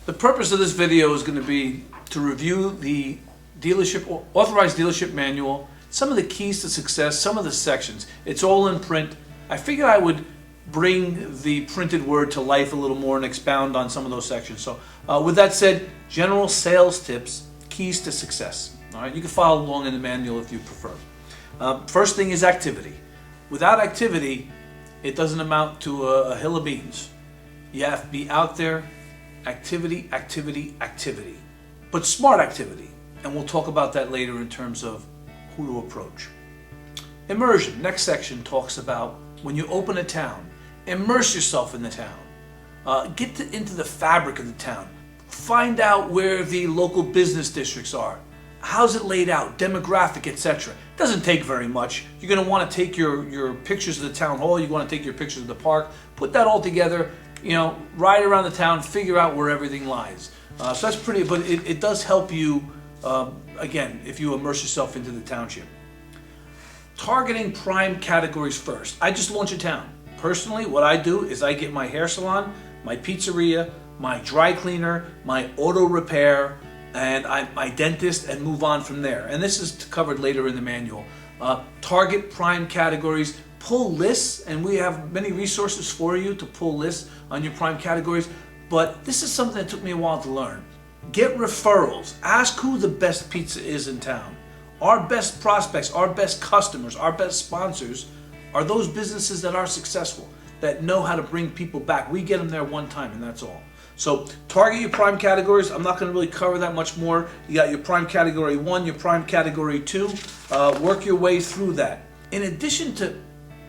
The purpose of this video is going to be to review the authorized dealership manual, some of the keys to success, some of the sections. It's all in print. I figured I would bring the printed word to life a little more and expound on some of those sections. So with that said, general sales tips, keys to success. All right, you can follow along in the manual if you prefer. First thing is activity. Without activity, it doesn't amount to a hill of beans. You have to be out there. Activity, activity, activity. But smart activity. And we'll talk about that later in terms of who to approach. Immersion. Next section talks about when you open a town, immerse yourself in the town. Get into the fabric of the town. Find out where the local business districts are. How's it laid out, demographic, etc. It doesn't take very much. You're going to want to take your pictures of the town hall, you want to take your pictures of the park, put that all together, ride around the town, figure out where everything lies. So that's pretty, but it does help you, again, if you immerse yourself into the township. Targeting prime categories first. I just launch a town. Personally, what I do is I get my hair salon, my pizzeria, my dry cleaner, my auto repair, and my dentist, and move on from there. And this is covered later in the manual. Target prime categories, pull lists, and we have many resources for you to pull lists on your prime categories, but this is something that took me a while to learn. Get referrals. Ask who the best pizza is in town. Our best prospects, our best customers, our best sponsors are those businesses that are successful, that know how to bring people back. We get them there one time and that's all. So target your prime categories. I'm not going to really cover that much more. You got your prime category 1, your prime category 2. Work your way through that. In addition to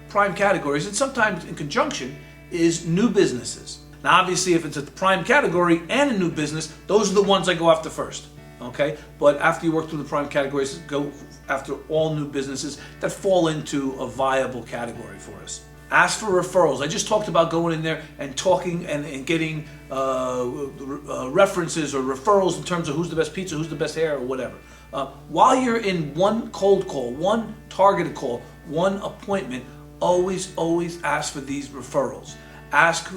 prime categories, and sometimes in conjunction, is new businesses. Now obviously if it's a prime category and a new business, those are the ones I go after first. Okay? But after you work through the prime categories, go after all new businesses that fall into a viable category for us. Ask for referrals. I just talked about going in there and talking and getting references or referrals in terms of who's the best pizza, who's the best hair, or whatever. While you're in one cold call, one targeted call, one appointment, always ask for these referrals. Ask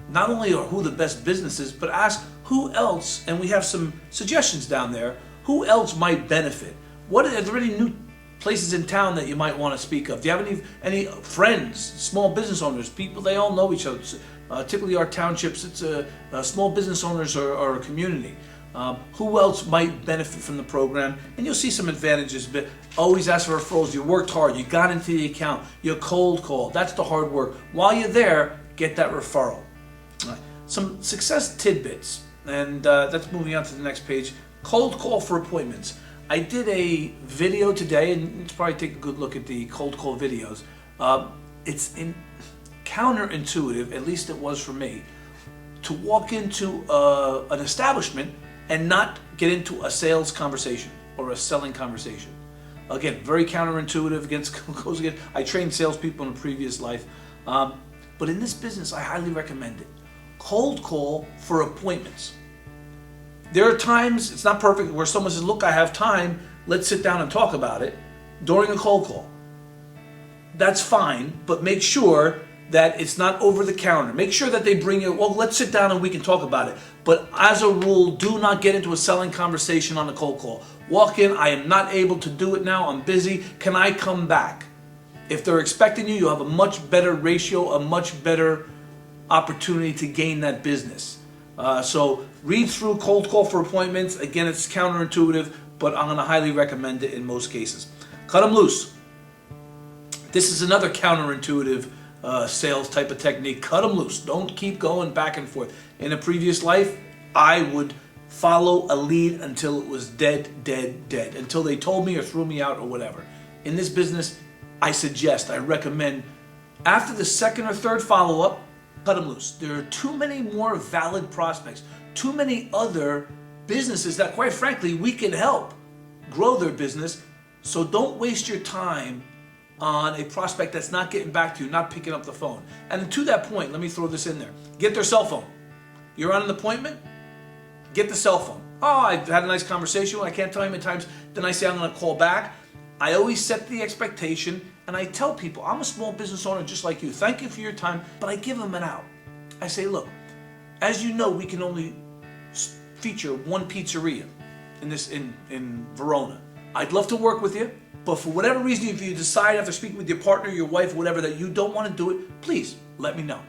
not only who the best business is, but ask who else, and we have some suggestions down there, who else might benefit. Are there any new places in town that you might want to speak of? Do you have any friends, small business owners, people, they all know each other. Typically our townships, it's small business owners or a community. Who else might benefit from the program? And you'll see some advantages, but always ask for referrals. You worked hard, you got into the account, you cold called. That's the hard work. While you're there, get that referral. Some success tidbits, and that's moving on to the next page. Cold call for appointments. I did a video today, and let's probably take a good look at the cold call videos. It's counterintuitive, at least it was for me, to walk into an establishment and not get into a sales conversation or a selling conversation. Again, very counterintuitive. Goes again. I trained salespeople in a previous life, but in this business, I highly recommend it. Cold call for appointments. There are times, it's not perfect, where someone says, look, I have time, let's sit down and talk about it during a cold call. That's fine, but make sure that it's not over the counter. Make sure that they bring you, well, let's sit down and we can talk about it. But as a rule, do not get into a selling conversation on a cold call. Walk in, I am not able to do it now, I'm busy, can I come back? If they're expecting you, you'll have a much better ratio, a much better opportunity to gain that business. So read through cold call for appointments. Again, it's counterintuitive, but I'm going to highly recommend it in most cases. Cut them loose. This is another counterintuitive sales type of technique. Cut them loose. Don't keep going back and forth. In a previous life, I would follow a lead until it was dead, until they told me or threw me out or whatever. In this business, I recommend after the second or third follow-up, cut them loose. There are too many more valid prospects, too many other businesses that, quite frankly, we can help grow their business. So don't waste your time on a prospect that's not getting back to you, not picking up the phone. And to that point, let me throw this in there. Get their cell phone. You're on an appointment, get the cell phone. Oh, I've had a nice conversation. I can't tell you how many times then I say I'm going to call back. I always set the expectation, and I tell people, I'm a small business owner just like you. Thank you for your time, but I give them an out. I say, look, as you know, we can only feature one pizzeria in Verona. I'd love to work with you, but for whatever reason, if you decide after speaking with your partner, your wife, whatever, that you don't want to do it, please let me know.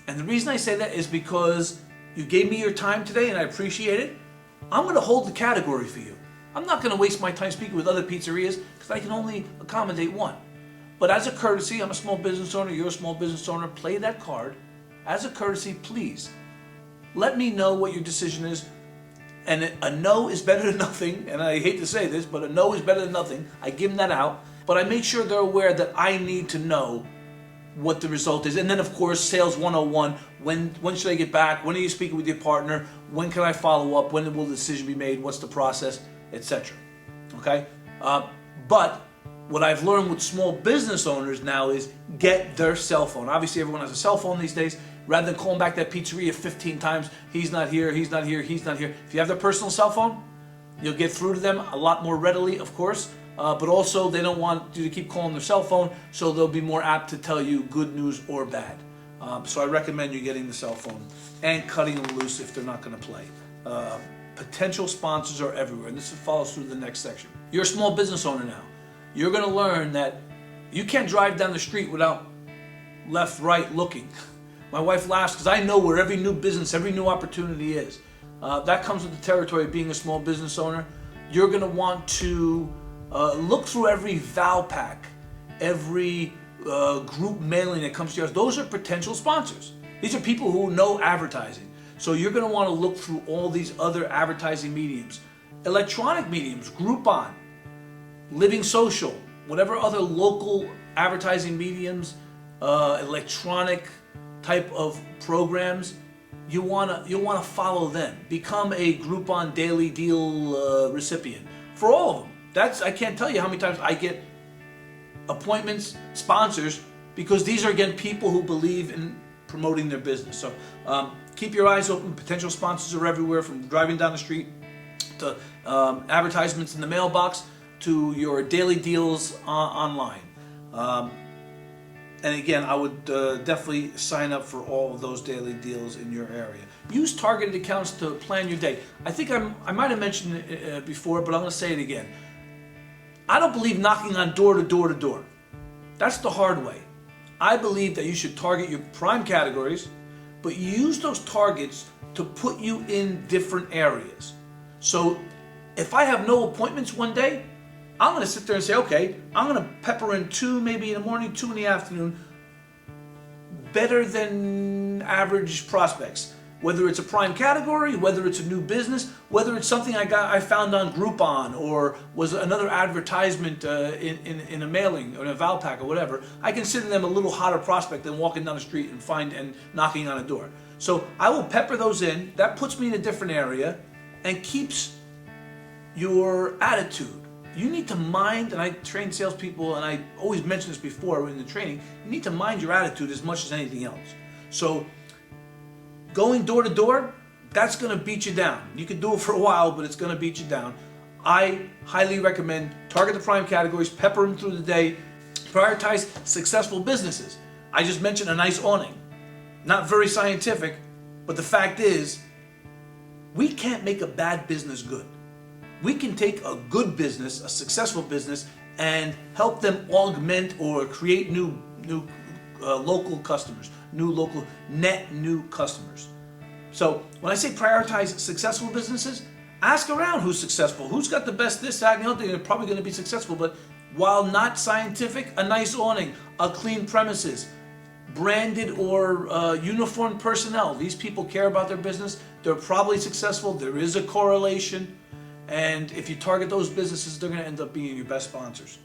And the reason I say that is because you gave me your time today and I appreciate it. I'm going to hold the category for you. I'm not going to waste my time speaking with other pizzerias because I can only accommodate one. But as a courtesy, I'm a small business owner, you're a small business owner, play that card. As a courtesy, please let me know what your decision is. And a no is better than nothing, and I hate to say this, but a no is better than nothing. I give them that out, but I make sure they're aware that I need to know what the result is. And then, of course, sales 101, when should I get back? When are you speaking with your partner? When can I follow up? When will the decision be made? What's the process? Etc. Okay? But what I've learned with small business owners now is get their cell phone. Obviously, everyone has a cell phone these days. Rather than calling back that pizzeria 15 times, he's not here, he's not here, he's not here. If you have their personal cell phone, you'll get through to them a lot more readily, of course. But also, they don't want you to keep calling their cell phone, so they'll be more apt to tell you good news or bad. So I recommend you getting the cell phone and cutting them loose if they're not going to play. Potential sponsors are everywhere, and this follows through the next section. You're a small business owner now. You're going to learn that you can't drive down the street without left, right looking. My wife laughs because I know where every new business, every new opportunity is. That comes with the territory of being a small business owner. You're going to want to look through every Valpak, every group mailing that comes to you. Those are potential sponsors. These are people who know advertising. So you're going to want to look through all these other advertising mediums. Electronic mediums, Groupon, Living Social, whatever other local advertising mediums, electronic type of programs, you wanna follow them. Become a Groupon daily deal recipient for all of them. I can't tell you how many times I get appointments, sponsors, because these are again people who believe in promoting their business. So keep your eyes open. Potential sponsors are everywhere, from driving down the street to advertisements in the mailbox to your daily deals online. And again, I would definitely sign up for all of those daily deals in your area. Use targeted accounts to plan your day. I think I might have mentioned it before, but I'm going to say it again. I don't believe knocking on door to door to door. That's the hard way. I believe that you should target your prime categories, but use those targets to put you in different areas. So if I have no appointments one day, I'm going to sit there and say, okay, I'm going to pepper in 2 maybe in the morning, 2 in the afternoon, better than average prospects. Whether it's a prime category, whether it's a new business, whether it's something I found on Groupon or was another advertisement in a mailing or in a Valpak or whatever, I consider them a little hotter prospect than walking down the street and knocking on a door. So I will pepper those in. That puts me in a different area and keeps your attitude. You need to mind, and I train salespeople, and I always mention this before in the training, you need to mind your attitude as much as anything else. So going door to door, that's going to beat you down. You can do it for a while, but it's going to beat you down. I highly recommend target the prime categories, pepper them through the day, prioritize successful businesses. I just mentioned a nice awning. Not very scientific, but the fact is, we can't make a bad business good. We can take a good business, a successful business, and help them augment or create new local customers, net new customers. So when I say prioritize successful businesses, ask around who's successful, who's got the best this, that, and the other thing. They're probably going to be successful, but while not scientific, a nice awning, a clean premises, branded or uniformed personnel. These people care about their business. They're probably successful. There is a correlation. And if you target those businesses, they're going to end up being your best sponsors.